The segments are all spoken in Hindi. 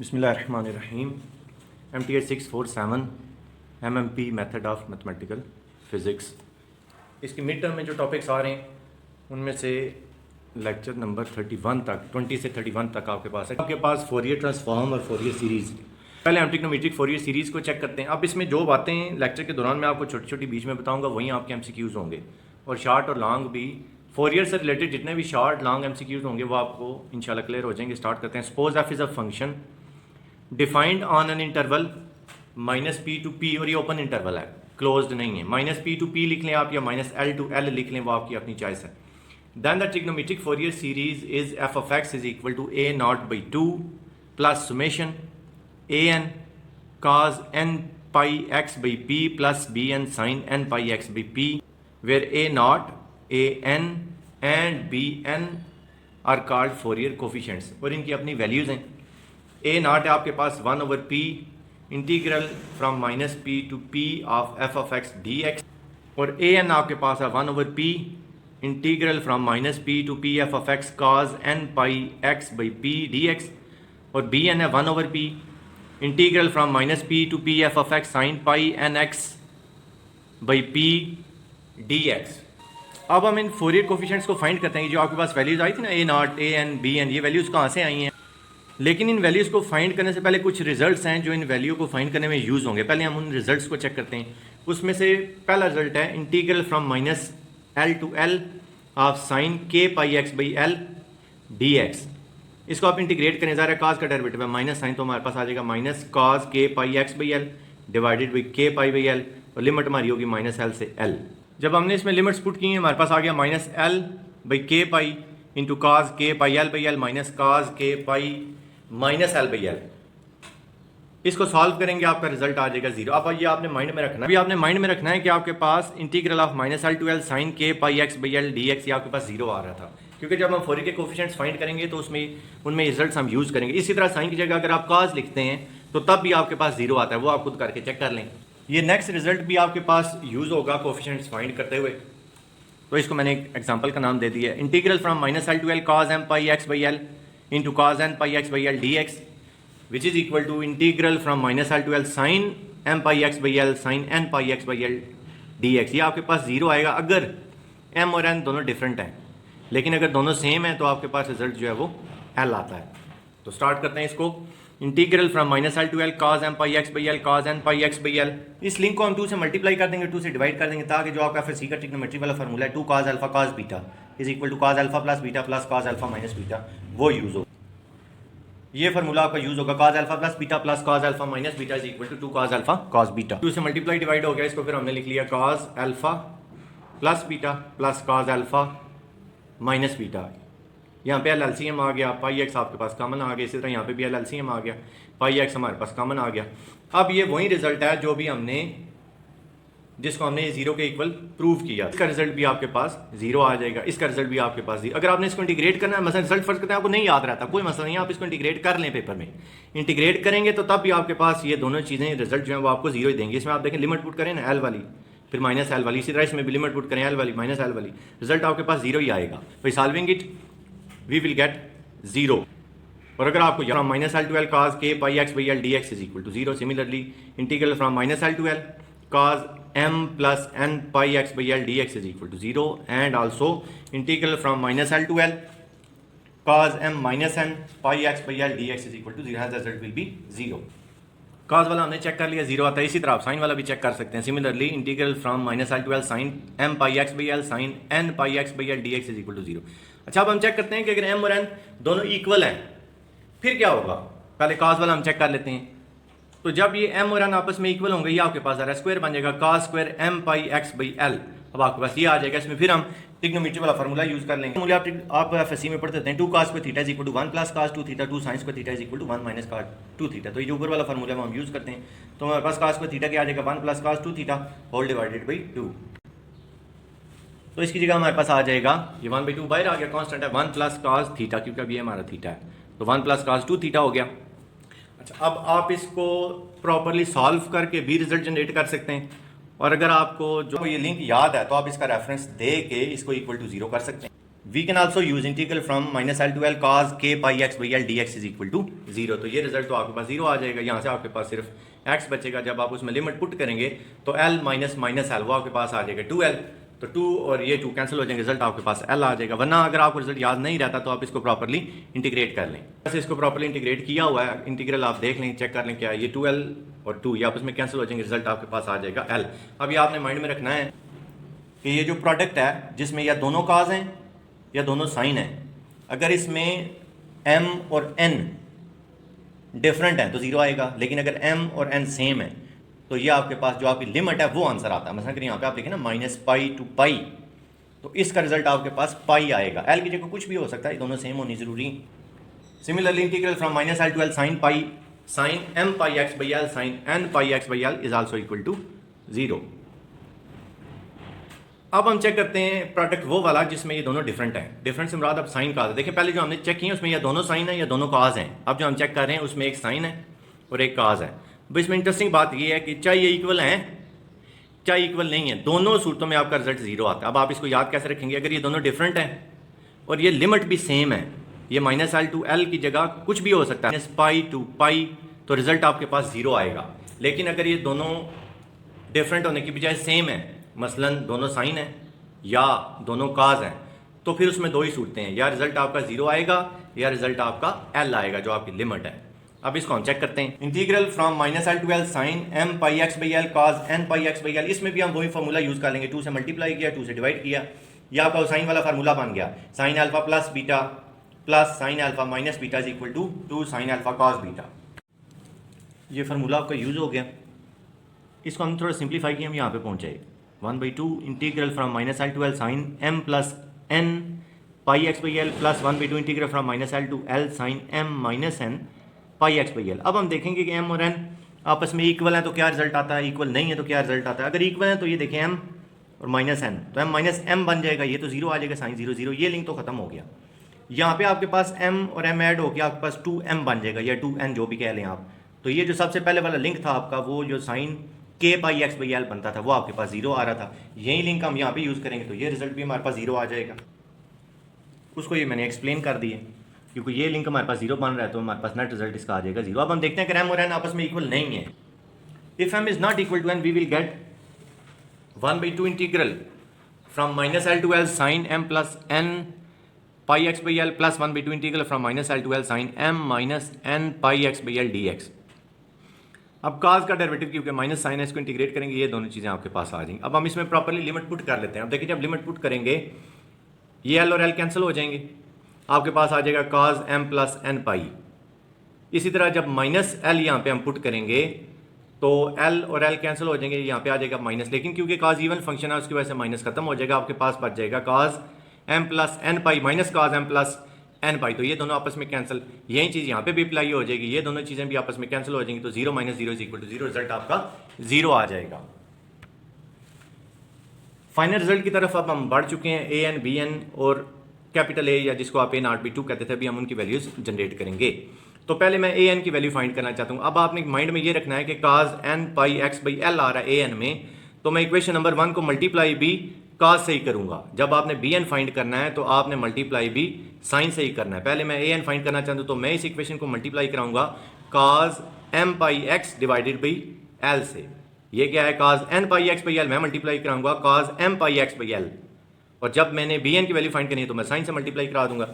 बिस्मिल्लाहिर्रहमानिर्रहीम। MTA 647 MMP method of mathematical physics. इसकी मिड टर्म में जो टॉपिक्स आ रहे हैं उनमें से लेक्चर नंबर 31 तक 20 से 31 तक आपके पास है। आपके पास फोरियर ट्रांसफॉर्म और फोरियर सीरीज़। पहले हम ट्रिग्नोमेट्रिक फोरियर सीरीज़ को चेक करते हैं। अब इसमें जो बातें लेक्चर के दौरान मैं आपको छोटी छोटी बीच में बताऊँगा वहीं आपके MCQs होंगे, और शार्ट और लॉन्ग भी फोरियर से रिलेटेड जितने भी शार्ट लॉन्ग MCQs होंगे वो आपको इंशाल्लाह क्लियर हो जाएंगे। स्टार्ट करते हैं। Suppose F is a function defined on an interval -p to p, और ये ओपन इंटरवल है, क्लोज्ड नहीं है। -p to p लिख लें आप या -l to l लिख लें, वो आपकी अपनी चॉइस है। Then the trigonometric Fourier series is f of x is equal to a0/2 plus summation an cos n pi x by p plus bn sin n pi x by p, where a0, an and bn are called Fourier coefficients, और इनकी अपनी वैल्यूज़ हैं। a0 है आपके पास 1/p integral from -p to p of f of x dx, और an आपके पास है 1/p integral from -p to p f of x cos n pi x by p dx, और bn है 1/p integral from -p to p f of x sin pi n x by p dx। अब हम इन फोरियर कोफिशिएंट्स को फाइंड करते हैं। जो आपके पास वैल्यूज़ आई थी ना a0, an, bn, ये वैल्यूज़ कहाँ से आई हैं। लेकिन इन वैल्यूज़ को फाइंड करने से पहले कुछ रिजल्ट्स हैं जो इन वैल्यू को फाइंड करने में यूज़ होंगे। पहले हम उन रिजल्ट्स को चेक करते हैं। उसमें से पहला रिजल्ट है integral from -l to l of sine k pi x by l dx। इसको आप इंटीग्रेट करें, ज़रा cos का डेरिवेटिव है, माइनस साइन तो हमारे पास आ जाएगा minus cos k pi x by l divided by k pi by l, और लिमिट हमारी होगी -l से l। जब हमने इसमें लिमिट्स पुट की हैं हमारे पास आ गया -l by k pi into cos k pi l by l minus cos k pi -l by l। इसको सॉल्व करेंगे आपका रिजल्ट आ जाएगा 0। अब ये आपने माइंड में रखना है, अभी आपने माइंड में रखना है कि आपके पास integral of -l to l sin k pi x by l dx ये आपके पास 0 आ रहा था, क्योंकि जब हम फोरियर के कोफिशिएंट्स फाइंड करेंगे तो उनमें रिजल्ट्स हम यूज़ करेंगे। इसी तरह साइन की जगह अगर आप cos लिखते हैं तो तब भी आपके पास 0 आता है, वो आप खुद करके चेक कर लें। ये नेक्स्ट रिजल्ट भी आपके पास यूज़ होगा कोफिशिएंट्स फाइंड करते हुए, तो इसको मैंने एक एग्जांपल का नाम दे दिया है। Integral from -l to l cos m pi x by l into cos n pi x by l dx which is equal to integral from -l to l sin m pi x by l sin n pi x by l dx। ये आपके पास 0 आएगा अगर m और n दोनों डिफरेंट हैं, लेकिन अगर दोनों सेम है तो आपके पास रिजल्ट जो है वो l आता है। तो स्टार्ट करते हैं इसको। Integral from -l to l cos m pi x by l cos n pi x by l, इस लिंक को हम 2 से मल्टीप्लाई कर देंगे, 2 से डिवाइड कर देंगे, ताकि जो आपका FSC का ट्रिग्नोमेट्री वाला फार्मूला है 2 cos alpha cos beta is equal to cos alpha plus beta plus cos alpha minus beta वो यूज़ हो। ये फार्मूला आपका यूज़ होगा cos alpha plus beta plus cos alpha minus beta is equal to 2 cos alpha cos beta. 2 से मल्टीप्लाई डिवाइड हो गया, इसको फिर हमने लिख लिया cos alpha plus beta plus cos alpha minus beta. यहाँ पे LCM आ गया, पाई एक्स आपके पास कॉमन आ गया, इसी तरह यहाँ पे भी LCM आ गया, पाई एक्स हमारे पास कॉमन आ गया। अब ये वही रिजल्ट है जो भी जिसको हमने 0 के इक्वल प्रूव किया। इसका रिजल्ट भी आपके पास 0 आ जाएगा, इसका रिजल्ट भी आपके पास 0। अगर आपने इसको इंटीग्रेट करना है, मतलब रिजल्ट फर्स्ट करते हैं आपको नहीं याद रहता, कोई मसला नहीं, आप इसको इंटीग्रेट कर लें पेपर में। इंटीग्रेट करेंगे तो तब भी आपके पास ये दोनों चीज़ें रिजल्ट जो है वो आपको 0 ही देंगे। इसमें आप देखें लिमिट पुट करें ना l वाली फिर -l वाली, इसी तरह इसमें भी लिमिट पुट करें l वाली -l वाली, रिजल्ट आपके पास 0 ही आएगा। भाई solving it we will get 0। और अगर आपको from -l to l cos k pi x by l dx is equal to 0, similarly integral from -l to l cos m plus n pi x by l dx is equal to 0, and also integral from -l to l cos m minus n pi x by l dx is equal to 0, hence the result will be 0। cos वाला हमने चेक कर लिया 0 आता है, इसी तरह आप साइन वाला भी चेक कर सकते हैं। Similarly integral from -l to l sin m pi x by l sin n pi x by l dx is equal to 0। अच्छा, अब हम चेक करते हैं कि अगर m और n दोनों इक्वल हैं फिर क्या होगा। पहले cos वाला हम चेक कर लेते हैं। तो जब ये m और n आपस में इक्वल होंगे, ये आपके पास आ रहा है स्क्वायर बन जाएगा cos square m pi x by l। अब आपके पास ये आ जाएगा, इसमें फिर हम ट्रिग्नोमेट्री वाला फार्मूला यूज कर लेंगे। फार्मूला आप FSC में पढ़ते हैं 2 cos square theta is equal to 1 plus cos 2 theta 2 sin square theta is equal to 1 minus cos 2 theta. तो ये जो ऊपर वाला फार्मूला हम यूज करते हैं, तो हमारे पास cos स्क्वायर थीटा क्या आ जाएगा 1 plus cos 2 theta whole divided by 2। तो इसकी जगह हमारे पास आ जाएगा ये 1/2 बाहर आ गया, कांस्टेंट है 1 प्लस cos थीटा, क्योंकि अब ये हमारा थीटा है, तो 1 प्लस cos 2 थीटा हो गया। अच्छा, अब आप इसको प्रॉपरली सॉल्व करके भी रिजल्ट जनरेट कर सकते हैं, और अगर आपको जो ये लिंक याद है तो आप इसका रेफरेंस दे के इसको इक्वल टू 0 कर सकते हैं। We can also use integral from minus L to l cos k pi x by L D x is equal to 0। तो ये रिजल्ट तो आपके पास 0 आ जाएगा। यहाँ से आपके पास सिर्फ एक्स बचेगा। जब आप उसमें लिमिट पुट करेंगे तो एल माइनस माइनस एल वो आपके पास आ जाएगा 2l। तो 2 और ये 2 कैंसिल हो जाएंगे, रिजल्ट आपके पास l आ जाएगा। वरना अगर आपको रिजल्ट याद नहीं रहता तो आप इसको प्रॉपर्ली इंटीग्रेट कर लें। वैसे इसको प्रॉपर्ली इंटीग्रेट किया हुआ है, इंटीग्रल आप देख लें, चेक कर लें क्या है। ये 2l और 2 ये आपस में कैंसिल हो जाएंगे, रिजल्ट आपके पास आ जाएगा l। अब ये आपने माइंड में रखना है कि ये जो प्रोडक्ट है जिसमें या दोनों काज हैं या दोनों साइन है, अगर इसमें m और n डिफरेंट है तो 0 आएगा। लेकिन अगर m और n सेम है तो ये आपके पास जो आपकी लिमिट है वो आंसर आता है। मतलब कि यहाँ पे आप देखें ना माइनस पाई टू पाई, तो इसका रिजल्ट आपके पास पाई आएगा। एल की जगह कुछ भी हो सकता है, दोनों सेम होनी जरूरी। Similarly integral from minus L to L sine pi sine m pi x by L sine n pi x by L is also equal to 0। अब हम चेक करते हैं प्रोडक्ट वो वाला जिसमें ये दोनों डिफरेंट है। डिफरेंट से मुराद अब साइन काज है। देखिए पहले जो हमने चेक किया उसमें या दोनों साइन है या दोनों काज हैं। अब जो हम चेक कर रहे हैं उसमें एक साइन है और एक काज है। अब इसमें इंटरेस्टिंग बात ये है कि चाहे ये इक्वल हैं चाहे इक्वल नहीं है, दोनों सूरतों में आपका रिजल्ट 0 आता है। अब आप इसको याद कैसे रखेंगे? अगर ये दोनों डिफरेंट हैं और ये लिमिट भी सेम है, ये माइनस एल टू एल की जगह कुछ भी हो सकता है, माइनस पाई टू पाई, तो रिजल्ट आपके पास 0 आएगा। लेकिन अगर ये दोनों डिफरेंट होने की बजाय सेम है, मसलन दोनों साइन है या दोनों काज हैं, तो फिर उसमें दो ही सूरतें हैं, या रिजल्ट आपका 0 आएगा या रिजल्ट आपका l आएगा जो आपकी लिमिट है। अब इसको हम चेक करते हैं। Integral from minus L to L sine m pi x by L cause n pi x by L, इसमें भी हम वही फार्मूला यूज कर लेंगे। 2 से मल्टीप्लाई किया, 2 से डिवाइड किया, यह आपका साइन वाला फार्मूला बन गया। Sine alpha plus beta plus sine alpha minus beta is equal to 2 sine alpha cos beta. ये फार्मूला आपका यूज हो गया। इसको हम थोड़ा सिंप्लीफाई किया, हम यहाँ पे पहुँचे 1/2 integral from minus L to L sine m plus n pi x by L plus 1/2 integral from minus L to L sine m minus n pi x by L. अब हम देखेंगे कि m और n आपस में इक्वल है तो क्या रिजल्ट आता है, इक्वल नहीं है तो क्या रिजल्ट आता है। अगर इक्वल है तो ये देखें m और माइनस n, तो m माइनस m बन जाएगा, ये तो 0 आ जाएगा, साइन 0 0, ये लिंक तो खत्म हो गया। यहाँ पे आपके पास m और m ऐड हो गया, आपके पास 2m बन जाएगा या 2n जो भी कह लें आप। तो ये जो सबसे पहले वाला लिंक था आपका, वो जो sine k pi x by L बनता था, वो आपके पास 0 आ रहा था। यही लिंक हम यहाँ पे यूज़ करेंगे तो ये रिजल्ट भी हमारे पास 0 आ जाएगा। उसको ये मैंने एक्सप्लेन कर दिए, क्योंकि ये लिंक हमारे पास 0 बन रहा है तो हमारे पास नेट रिजल्ट इसका आ जाएगा 0। अब हम देखते हैं कि m और n आपस में इक्वल नहीं है। If m is not equal to n, we will get 1/2 integral from minus L to L sine m plus n pi x by L plus 1/2 integral from minus L to L sine m minus n pi x by L D X. अब काज का डेरिवेटिव क्योंकि माइनस साइन है, इसको इंटीग्रेट करेंगे, ये दोनों चीज़ें आपके पास आ जाएंगी। अब हम इसमें प्रॉपर्ली लिमिट पुट कर लेते हैं। अब देखिए जब लिमिट पुट करेंगे ये l और l कैंसिल हो जाएंगे, आपके पास आ जाएगा cos m प्लस n पाई। इसी तरह जब माइनस l यहाँ पे हम पुट करेंगे तो l और l कैंसिल हो जाएंगे, यहाँ पे आ जाएगा माइनस। लेकिन क्योंकि cos इवन फंक्शन है उसकी वजह से माइनस खत्म हो जाएगा, आपके पास बच जाएगा cos m plus n pi minus cos m plus n पाई। तो ये दोनों आपस में कैंसिल, यही चीज़ यहाँ पे भी अप्लाई हो जाएगी, ये दोनों चीज़ें भी आपस में कैंसिल हो जाएंगी। तो 0 minus 0 is equal to 0, result आपका 0 आ जाएगा। फाइनल रिजल्ट की तरफ अब हम बढ़ चुके हैं। ए एन बी एन और कैपिटल ए या जिसको आप A0B2 कहते थे, अभी हम उनकी वैल्यूज जनरेट करेंगे। तो पहले मैं ए एन की वैल्यू फाइंड करना चाहता हूँ। अब आपने माइंड में ये रखना है कि cos n pi x by l आ रहा है ए एन में, तो मैं इक्वेशन नंबर 1 को मल्टीप्लाई भी cos से ही करूँगा। जब आपने बी एन फाइंड करना है तो आपने मल्टीप्लाई भी साइन से ही करना है। पहले मैं ए एन फाइंड करना चाहता हूँ तो मैं इस इक्वेशन को मल्टीप्लाई कराऊंगा cos m pi X divided by L से। ये क्या है, cos n pi x by L, मैं मल्टीप्लाई कराऊंगा cos m pi x by L. और जब मैंने बी एन की वैल्यू फाइंड करनी है तो मैं साइन से मल्टीप्लाई करा दूंगा।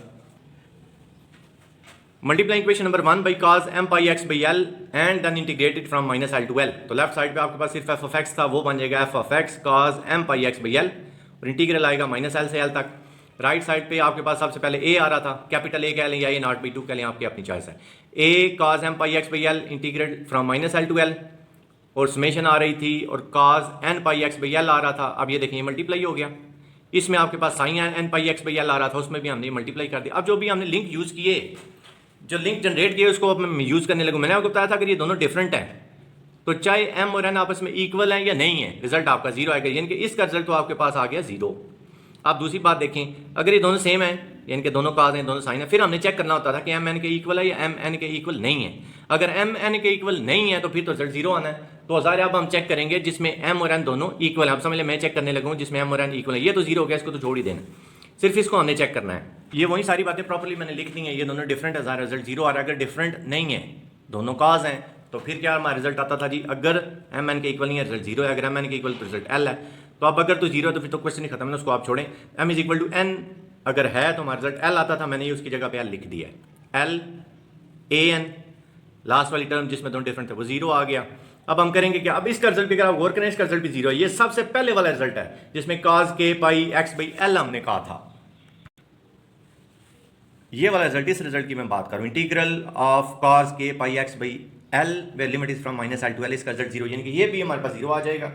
Multiply equation number 1 by cos m pi x by L and then integrated from minus L to L. तो लेफ्ट साइड पे आपके पास सिर्फ एफ ऑफ एक्स था, वो बन जाएगा F of x cos m pi x by L, और इंटीग्रल आएगा माइनस एल से एल तक। राइट साइड पे आपके पास सबसे पहले ए आ रहा था, कैपिटल ए कह लें या A0B2 कह लें, आपकी अपनी चॉइस है। A cos m pi x by l integrate from minus L to l, और समेशन आ रही थी, और cos n pi x by l आ रहा था। अब ये देखिए मल्टीप्लाई हो गया, इसमें आपके पास sine n pi x by l आ रहा था, उसमें भी हमने मल्टीप्लाई कर दिया। अब जो भी हमने लिंक यूज़ किए, जो लिंक जनरेट किए, उसको अब मैं यूज़ करने लगूँ। मैंने आपको बताया था अगर ये दोनों डिफरेंट हैं तो चाहे m और n आपस में इक्वल हैं या नहीं है, रिजल्ट आपका 0 आएगा, यानी कि इसका रिजल्ट तो आपके पास आ गया 0। आप दूसरी बात देखें, अगर ये दोनों सेम हैं, यानी कि दोनों काज हैं, दोनों साइन है, फिर हमने चेक करना होता था कि m n के इक्वल है या m n के इक्वल नहीं है। अगर m n के इक्वल नहीं है तो फिर तो रिजल्ट 0 आना है। तो ज़ाहिर अब हम चेक करेंगे जिसमें m और n दोनों इक्वल है। आप समझ लें मैं चेक करने लगा हूँ जिसमें m और n इक्वल है, ये तो 0 हो गया, इसको तो छोड़ ही देना। सिर्फ इसको हमने चेक करना है। ये वही सारी बातें प्रॉपर्ली मैंने लिख दी हैं। ये दोनों डिफरेंट है, रिजल्ट जीरो आ रहा है। अगर डिफरेंट नहीं है, दोनों काज हैं, तो फिर क्या हमारा रिजल्ट आता था जी, अगर एम एन के इक्वल नहीं है रिजल्ट जीरो है, अगर एम एन के इक्वल तो रिजल्ट एल है। तो अब अगर तो जीरो है तो फिर तो क्वेश्चन ही खत्म है, उसको आप छोड़ें। M is equal to N अगर है तो हमारा रिजल्ट एल आता था, मैंने ये उसकी जगह पे एल लिख दिया है। एल ए एन लास्ट वाली टर्म जिसमें दोनों डिफरेंट थे वो जीरो आ गया। अब हम करेंगे क्या, अब इसका रिजल्ट भी अगर आप गौर करें, इसका रिजल्ट भी जीरो है। ये सबसे पहले वाला रिजल्ट है जिसमें cos k pi x by L हमने कहा था। ये वाला रिजल्ट, इस रिजल्ट की मैं बात करूं, integral of cos k pi x by L where limit is from minus L to L, इसका रिजल्ट जीरो, यानी कि ये भी हमारे पास जीरो आ जाएगा।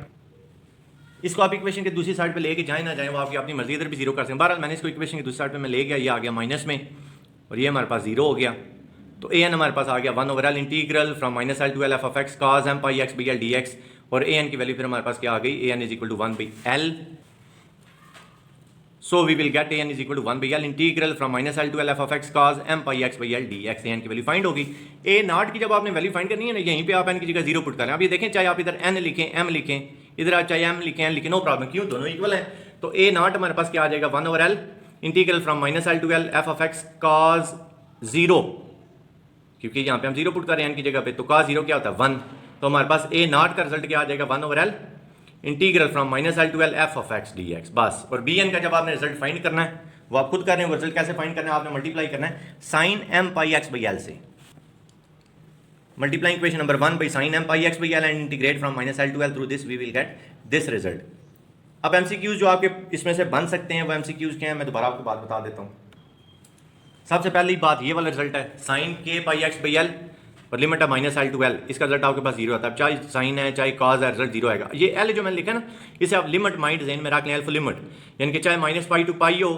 इसको आप इक्वेशन के दूसरी साइड पे लेके जाए ना जाए वो आपकी अपनी मर्जी, इधर भी जीरो कर सकते हैं। बहरहाल मैंने इसको इक्वेशन की दूसरी साइड पे मैं ले गया, ये आ गया माइनस में और ये हमारे पास जीरो हो गया। तो ए एन हमारे पास आ गया 1 over L integral from minus L to L F of x cos M pi x by L D X, और ए एन की वैल्यू फिर हमारे पास क्या आ गई, a n is equal to 1 by l. So we will get a n is equal to 1 by l integral from minus L to L F of x cos M pi x by L D x. A n की वैल्यू फाइंड होगी। ए नॉट की जब आपने वैल्यू फाइंड करनी है ना, यहीं पे आप एन की जगह जीरो पुट करें। अब ये देखें, चाहे आप इधर एन लिखें एम लिखें, इधर आप चाहे एम लिखें एन लिखें, नो प्रॉब्लम, क्यों दोनों इक्वल हैं। तो ए नॉट हमारे पास क्या आ जाएगा, 1 over L integral from minus L to L F of x cos zero, क्योंकि यहाँ पे हम जीरो पुट कर रहे हैं एन की जगह पे, तो cos जीरो क्या होता है 1। तो हमारे पास ए नॉट का रिजल्ट क्या आ जाएगा, 1 over L integral from minus L to L F of x D x, बस। और बी एन का जब आपने रिजल्ट फाइंड करना है वो आप खुद कर रहे हैं। रिजल्ट कैसे फाइंड करना है, आपने मल्टीप्लाई करना है sine m pi x by L से, multiply equation number 1 by sine m pi x by L and integrate from minus L to l through this, we will get this result. अब एमसीक्यूज जो आपके इसमें से बन सकते हैं वो एमसीक्यूज क्या है, मैं दोबारा आपको बात बता देता हूँ। सबसे पहली बात ये वाला रिजल्ट है, साइन के पाई एक्स बाई एल और लिमिट है माइनस एल टू एल, इसका रिजल्ट आपके पास जीरो आता है। चाहे साइन है चाहे कॉज है, रिजल्ट जीरो आएगा। ये एल जो मैंने लिखा ना, इसे आप लिमिट माइंड ज़हन में रख लें, एल्फा लिमिट, यानी कि चाहे माइनस पाई टू पाई हो।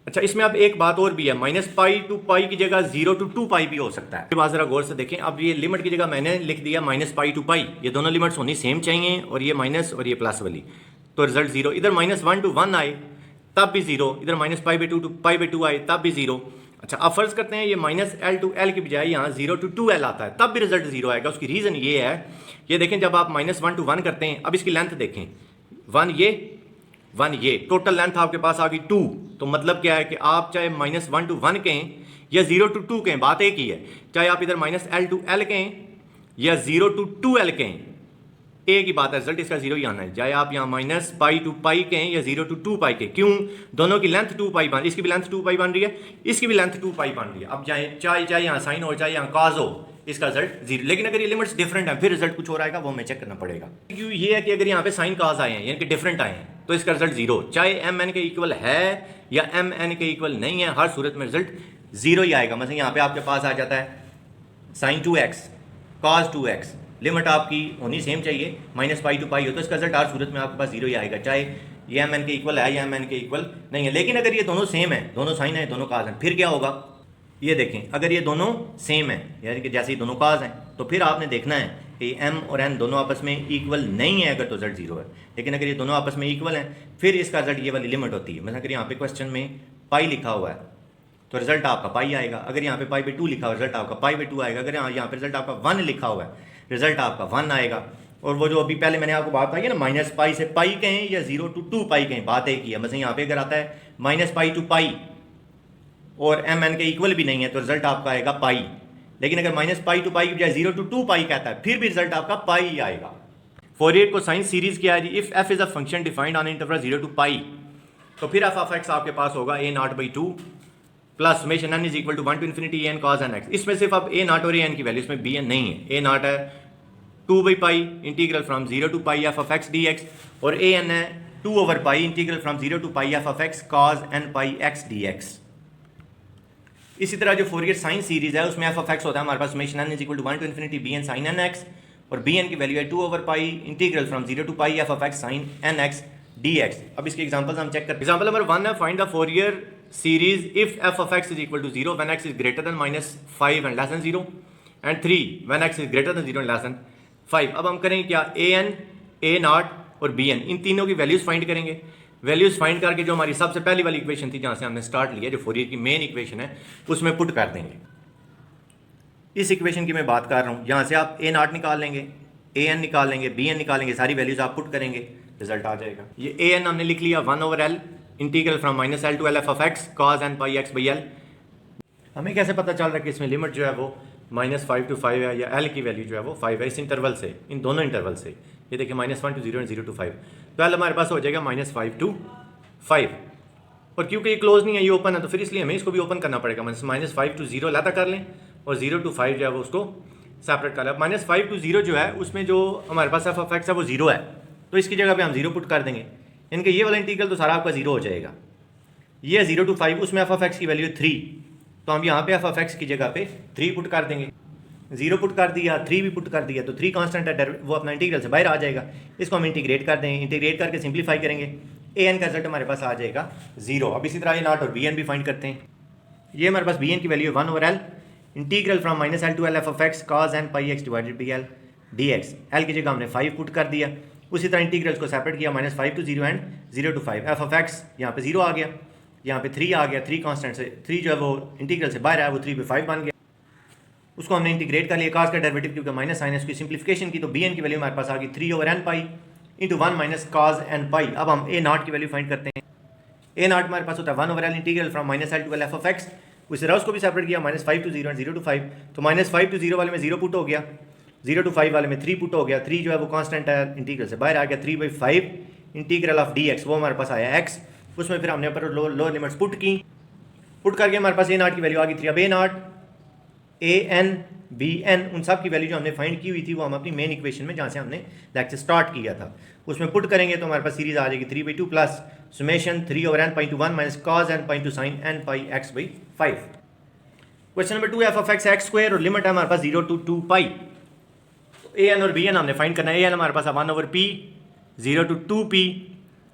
अच्छा, इसमें अब एक बात और भी है, माइनस पाई टू पाई की जगह 0 to 2 पाई भी हो सकता है। बात जरा गौर से देखें। अब ये लिमिट की जगह मैंने लिख दिया माइनस पाई टू पाई, ये दोनों लिमिट्स होनी सेम चाहिए, और ये माइनस और ये प्लस वाली, तो रिजल्ट जीरो। इधर माइनस 1 to 1 आए तब भी जीरो, इधर minus pi by two to pi by two आए तब भी जीरो। अच्छा, अब फर्ज करते हैं ये माइनस एल टू एल की बजाय यहाँ 0 to 2 एल आता है, तब भी रिजल्ट जीरो आएगा। उसकी रीज़न ये है, ये देखें जब आप माइनस 1 to 1 करते हैं, अब इसकी लेंथ देखें, 1 ये टोटल लेंथ आपके पास आ गई 2। तो मतलब क्या है कि आप चाहे माइनस 1 to 1 कहें या 0 to 2 कहें, बात एक ही है। चाहे आप इधर माइनस एल टू एल कहें या 0 to 2 एल कहें, एक ही बात है, रिजल्ट इसका जीरो ही आना है। चाहे आप यहाँ माइनस पाई टू पाई कहें या 0 to 2 पाई कहें, क्यों, दोनों की लेंथ 2 पाई बन, इसकी भी लेंथ 2 पाई बन रही है, इसकी भी लेंथ 2 पाई बन रही है। अब चाहे यहाँ साइन हो चाहे यहाँ कॉस हो, इसका रिजल्ट जीरो। लेकिन अगर ये लिमिट्स डिफरेंट है फिर रिजल्ट कुछ और आएगा, वो हमें चेक करना पड़ेगा। क्यों ये है कि अगर यहाँ पे साइन कॉस आए हैं यानी कि डिफरेंट आए हैं, तो इसका रिजल्ट जीरो। चाहे एम एन के इक्वल है या एम एन के इक्वल नहीं है, हर सूरत में रिजल्ट जीरो ही आएगा। मतलब यहाँ पे आपके पास आ जाता है sign 2x cos 2x, limit आपकी होनी सेम चाहिए, माइनस पाई टू पाई हो, तो इसका रिजल्ट हर सूरत में आपके पास जीरो ही आएगा, चाहे ये एम एन के इक्वल है या एम एन के इक्वल नहीं है। लेकिन अगर ये दोनों सेम है, दोनों साइन है दोनों काज हैं, फिर क्या होगा, ये देखें, अगर ये दोनों सेम है यानी कि जैसे ये दोनों काज हैं, तो फिर आपने देखना है कि एम और एन दोनों आपस में इक्वल नहीं है अगर, तो रिजल्ट जीरो है। लेकिन अगर ये दोनों आपस में इक्वल हैं फिर इसका रिजल्ट ये वाली लिमिट होती है। मतलब अगर यहाँ पे क्वेश्चन में पाई लिखा हुआ है तो रिजल्ट आपका पाई आएगा, अगर यहाँ पे पाई बाई 2 लिखा हुआ रिजल्ट आपका पाई बाई 2 आएगा, अगर यहाँ पे रिजल्ट आपका 1 लिखा हुआ है रिजल्ट आपका 1 आएगा। और वो जो अभी पहले मैंने आपको बात बताई है ना, माइनस पाई से पाई कहें या 0 to 2 पाई कहें, बात एक ही है। मतलब यहाँ पे अगर आता है माइनस पाई टू पाई और एम एन के इक्वल भी नहीं है तो रिजल्ट आपका आएगा पाई। लेकिन अगर माइनस पाई टू पाई की बजाय 0 to 2 पाई कहता है फिर भी रिजल्ट आपका पाई ही आएगा। फोरियर कोसाइन सीरीज क्या है जी, if f is a function defined on interval 0 to pi, तो फिर एफ ऑफ एक्स आपके पास होगा a naught by 2 plus summation n is equal to 1 to infinity an cos n x। इसमें सिर्फ अब a नॉट और an की वैल्यू, इसमें bn नहीं है, a नॉट है 2 by pi integral from 0 to pi f of x D X, और an है 2 over pi integral from 0 to pi f of x cos n pi x D x. इसी तरह जो फोरियर साइन सीरीज है उसमें एफ ऑफ एक्स होता है हमारे पास summation n is equal to 1 to infinity bn sin n x, और bn की वैल्यू है 2 over pi integral from 0 to pi f of x sin n x dx। अब इसके एग्जांपल्स हम चेक करते हैं। एग्जांपल नंबर 1 है, find the Fourier series if f of x is equal to 0 when x is greater than minus 5 and less than 0, and 3 when x is greater than 0 and less than 5। अब हम करेंगे क्या, an, a नॉट और bn, इन तीनों की वैल्यूज फाइंड करेंगे। वैल्यूज फाइंड करके जो हमारी सबसे पहली वाली इक्वेशन थी जहां से हमने स्टार्ट लिया, जो फोरियर की मेन इक्वेशन है, उसमें पुट कर देंगे। इस इक्वेशन की मैं बात कर रहा हूँ, यहाँ से आप a नॉट निकाल लेंगे, an निकाल लेंगे, bn निकालेंगे, सारी वैल्यूज आप पुट करेंगे, रिजल्ट आ जाएगा। ये an हमने लिख लिया 1 over l integral from minus L to L F of X cos N pi x by L. हमें कैसे पता चल रहा है कि इसमें लिमिट जो है वो -5 to 5 है, या एल की वैल्यू जो है वो 5 है इस इंटरवल से, इन दोनों इंटरवल से। ये देखिए -1 to 0 एंड 0 to 5, तो एल हमारे पास हो जाएगा -5 to 5। और क्योंकि ये क्लोज नहीं है, ये ओपन है, तो फिर इसलिए हमें इसको भी ओपन करना पड़ेगा। -5 to 0 लाता कर लें और 0 to 5 जो है वो उसको सेपरेट कर लें। -5 to 0 जो है उसमें जो हमारे पास एफ ऑफ एक्स है वो 0 है, तो इसकी जगह पे हम 0 पुट कर देंगे, इनके ये वाला इंटीग्रल तो सारा आपका 0 हो जाएगा। ये 0 to 5, उसमें एफ ऑफ एक्स की वैल्यू है 3, तो हम यहाँ पे एफ ऑफ एक्स की जगह पे 3 पुट कर देंगे। 0 पुट कर दिया, 3 भी पुट कर दिया, तो 3 कांस्टेंट है, वो अपना इंटीग्रल से बाहर आ जाएगा। इसको हम इंटीग्रेट कर देंगे, इंटीग्रेट करके सिंप्लीफाई करेंगे, ए एन का रिजल्ट हमारे पास आ जाएगा 0। अब इसी तरह ए नॉट और बी एन भी फाइंड करते हैं। ये हमारे पास बी एन की वैल्यू है 1/L integral from -L to L F of X cos N pi X divided by L D X. L की जगह हमने 5 पुट कर दिया, उसी तरह इंटीग्रल्स को सेपरेट किया, -5 to 0 and 0 to 5। F of x यहाँ पे 0 आ गया, यहाँ पे 3 आ गया, 3 कांस्टेंट से 3 जो है वो इंटीग्रल से बाहर आया, वो 3 पे 5 बन गया। उसको हमने इंटीग्रेट कर लिया, cos का डेरिवेटिव क्योंकि माइनस साइन है, उसकी सिंप्लीफिकेशन की, तो bn की वैल्यू हमारे पास आ गई 3/n pi into 1 minus cos n पाई। अब हम a नॉट की वैल्यू फाइंड करते हैं। a नॉट हमारे पास होता है 1/L integral from -L to L F of x. उसी तरह उसको भी सेपरेट किया, -5 to 0 एंड 0 to 5, तो -5 to 0 वाले में 0 पुट हो गया, 0 to 5 वाले में 3 पुट हो गया। 3 जो है वो कांस्टेंट है, इंटीग्रल से बाहर आ गया, 3/5 इंटीग्रल ऑफ dx, वो हमारे पास आया x। उसमें फिर हमने ऊपर लोअर लिमिट्स पुट की, पुट करके हमारे पास a नॉट की वैल्यू आ गई 3। अब a not, a n, b n, उन सब की वैल्यू जो हमने फाइंड की हुई थी वो हम अपनी मेन इक्वेशन में जहाँ से हमने लेक्चर स्टार्ट किया था उसमें पुट करेंगे, तो हमारे पास सीरीज आ जाएगी 3/2 plus summation 3/n pi to 1 minus cos n pi to sin n pi x by 5। Question number 2, F of X X square और लिमिट है हमारे पास 0 to 2 पाई। ए एन और बी एन हमने फाइंड करना है। ए एन हमारे पास है 1/p 0 to 2p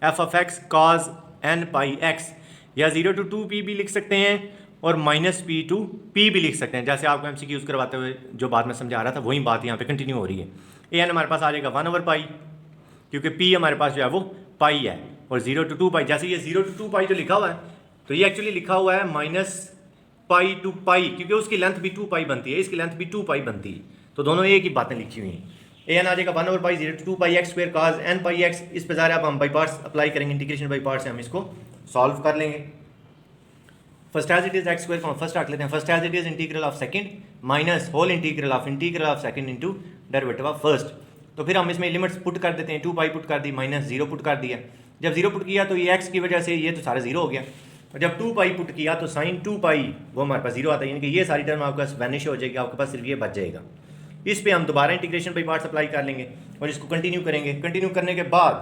F of x cos n pi x, या 0 to 2p भी लिख सकते हैं और -p to p भी लिख सकते हैं। जैसे आपको MCQs करवाते हुए जो बात मैं समझा रहा था वही बात यहाँ पे कंटिन्यू हो रही है। ए एन हमारे पास आ जाएगा 1/पाई, क्योंकि p हमारे पास जो है वो पाई है, और 0 to 2 पाई। जैसे ये 0 to 2 पाई जो लिखा हुआ है, तो ये एक्चुअली लिखा हुआ है -पाई to पाई, क्योंकि उसकी लेंथ भी 2 पाई बनती है, इसकी लेंथ भी 2 पाई बनती है, तो दोनों एक ही बातें लिखी हुई हैं। ए एन आ जाएगा 1/पाई 0 to 2 pi X square cos n pi x। इस पर ज़रा अब हम बाई पार्ट्स अप्लाई करेंगे, इंटीग्रेशन बाई पार्ट्स से हम इसको सॉल्व कर लेंगे। First as it is X square को हम फर्स्ट रख लेते हैं। First as it is integral of second minus whole integral of second into derivative of first. तो फिर हम इसमें लिमिट्स पुट कर देते हैं, 2 पाई पुट कर दी, -0 पुट कर दिया। जब 0 पुट किया तो ये x की वजह से ये तो सारा 0 हो गया, और जब 2 पाई पुट किया तो sin 2 पाई वो हमारे पास 0 आता है, यानी कि ये सारी टर्म आपके पास वैनिश हो जाएगी, आपके पास सिर्फ ये बच जाएगा। इस पे हम दोबारा इंटीग्रेशन बाई पार्ट्स अप्लाई कर लेंगे और इसको कंटिन्यू करेंगे। कंटिन्यू करने के बाद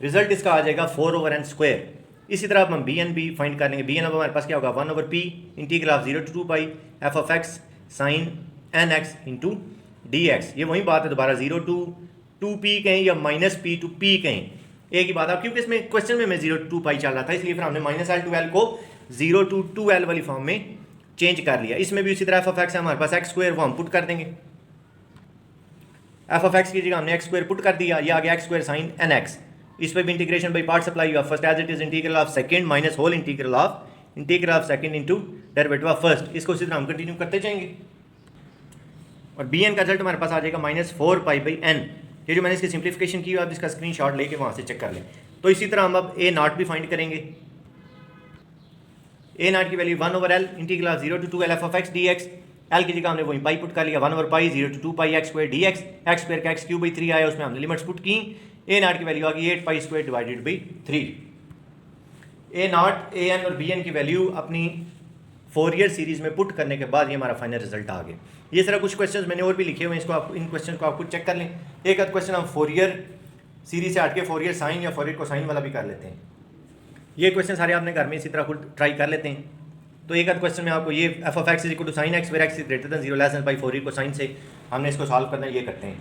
रिजल्ट इसका आ जाएगा 4/n स्क्वायर। इसी तरह अब हम bn भी फाइंड कर लेंगे। bn अब हमारे पास क्या होगा 1/p integral of 0 to 2 pi f of x sin nx into dx। ये वही बात है, दोबारा 0 to 2p कहें या -p to p कहें, एक ही बात है। क्योंकि इसमें क्वेश्चन में 0 to 2 पाई चल रहा था, इसलिए फिर हमने -L to L को 0 to 2L वाली फॉर्म में चेंज कर लिया। इसमें भी उसी तरह एफ ऑफ एक्स है हमारे पास एक्स स्क्वायर, वो हम पुट कर देंगे। एफ ऑफ एक्स की जगह हमने एक्स स्क्वायर पुट कर दिया, ये आ गया एक्स स्क्वायर sin nx। इस पर भी इंटीग्रेशन बाई पार्ट्स अप्लाई हुआ। First as it is integral of second minus whole integral of second into derivative of first. इसको इसी तरह हम कंटिन्यू करते जाएंगे और बी एन का रिजल्ट हमारे पास आ जाएगा -4 पाई बाई एन। ये जो मैंने इसकी सिंप्लीफिकेशन की, आप इसका स्क्रीनशॉट लेके वहाँ से चेक कर लें। तो इसी तरह हम अब ए नॉट भी फाइंड करेंगे। ए नॉट की value 1/L integral of 0 to 2L F of x dx। L की जगह हमने वही पाई पुट कर लिया, 1/पाई 0 to 2 pi X square dx। X square का x³ आया, उसमें हमने लिमिट्स पुट की। ए नॉट की वैल्यू आ गई 8 pi square divided by 3। A naught, a N और बी एन की वैल्यू अपनी फोरियर सीरीज में पुट करने के बाद ये हमारा फाइनल रिजल्ट आ गया। ये सारा कुछ क्वेश्चंस मैंने और भी लिखे हुए हैं, इसको आप इन क्वेश्चन को आप खुद चेक कर लें। एक आध क्वेश्चन हम फोरियर सीरीज से हट के फोरियर साइन या फोरियर कोसाइन वाला भी कर लेते हैं। ये क्वेश्चन सारे आपने घर में इसी तरह खुद ट्राई कर लेते हैं। तो एक आध क्वेश्चन में आपको ये f of x is equal to sine x where x is greater than 0 less than pi Fourier cosine से हमने इसको सॉल्व करना है। ये करते हैं,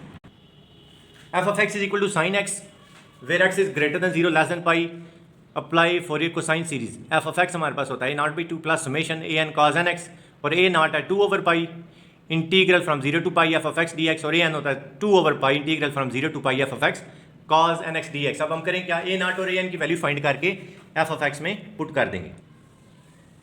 f of x is equal to sine x where x is greater than 0 less than pi, apply Fourier cosine series. F of x हमारे पास होता है a0/2 plus summation a n cos n x, और ए नॉट है 2/पाई integral from 0 to pi f of x dx, और ए एन होता है 2/पाई integral from 0 to pi f of x cos n x dx। अब हम करें क्या, ए नॉट और ए एन की वैल्यू फाइंड करके एफ ऑफ एक्स में पुट कर देंगे।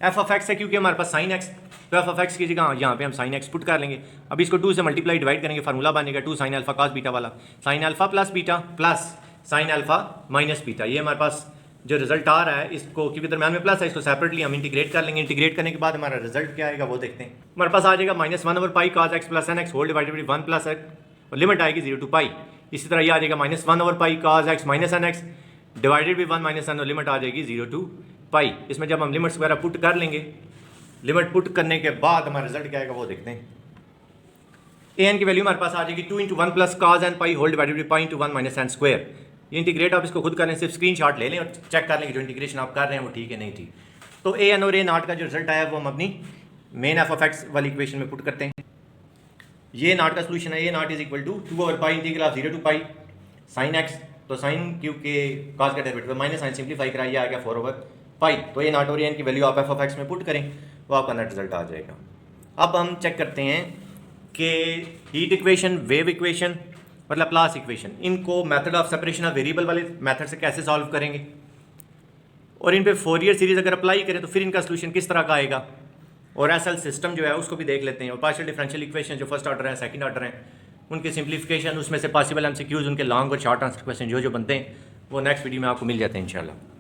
एफ ऑफ एक्स है क्योंकि हमारे पास साइन एक्स, तो एफ ऑफ एक्स की जगह यहाँ पे हम साइन एक्स पुट कर लेंगे। अब इसको 2 से मल्टीप्लाई डिवाइड करेंगे, फार्मूला बनेगा 2 sin अल्फा cos बीटा वाला, sin alpha plus beta plus sin alpha minus beta. ये हमारे पास जो रिजल्ट आ रहा है इसको, क्योंकि दरम्यान में प्लस है, इसको सेपरेटली हम इंटीग्रेट कर लेंगे। इंटीग्रेट करने के बाद हमारा रिजल्ट क्या आएगा वो देखते हैं। हमारे पास आ जाएगा -1/पाई cos x plus n x whole divided by 1 plus x और लिमिट आएगी 0 to पाई। इसी तरह ये आ जाएगा -1/पाई cos x minus n x divided by 1 minus n और लिमिट आ जाएगी 0 to पाई। इसमें जब हम लिमिट्स वगैरह पुट कर लेंगे, लिमिट पुट करने के बाद हमारा रिजल्ट क्या आएगा वो देखते हैं। ए एन की वैल्यू हमारे पास आ जाएगी 2 × 1 plus cos n pi whole divided by pi × 1 minus n square. ये इंटीग्रेट आप इसको खुद कर लें, सिर्फ स्क्रीनशॉट ले लें और चेक कर लें कि जो इंटीग्रेशन आप कर रहे हैं वो ठीक है नहीं ठीक। तो ए एन और ए नॉट का जो रिजल्ट आया वो हम अपनी मेन एफ ऑफ एक्स वाली इक्वेशन में पुट करते हैं। ये नॉट का सोल्यूशन है, a naught is equal to 2/पाई integral of 0 to pi sine x. तो साइन क्योंकि कॉस का डेरिवेटिव माइनस साइन सिंप्लीफाई कराइए आ गया 4/पाई। तो ए नॉट और ए एन की वैल्यू आप एफ ऑफ एक्स में पुट करें वो आपका नेट रिजल्ट आ जाएगा। अब हम चेक करते हैं कि हीट इक्वेशन, वेव इक्वेशन और लैप्लास इक्वेशन, इनको method of separation of variable वाले मेथड से कैसे सॉल्व करेंगे और इन पे फोरियर सीरीज अगर अप्लाई करें तो फिर इनका सोल्यूशन किस तरह का आएगा। और एसएल सिस्टम जो है उसको भी देख लेते हैं। और पार्शियल डिफरेंशियल इक्वेशन जो फर्स्ट ऑर्डर है, सेकंड ऑर्डर है, उनके सिंप्लीफिकेशन, उसमें से पॉसिबल एमसीक्यूज, उनके लॉन्ग और शॉर्ट आंसर क्वेश्चन जो बनते हैं वो नेक्स्ट वीडियो में आपको मिल जाते हैं इंशाल्लाह।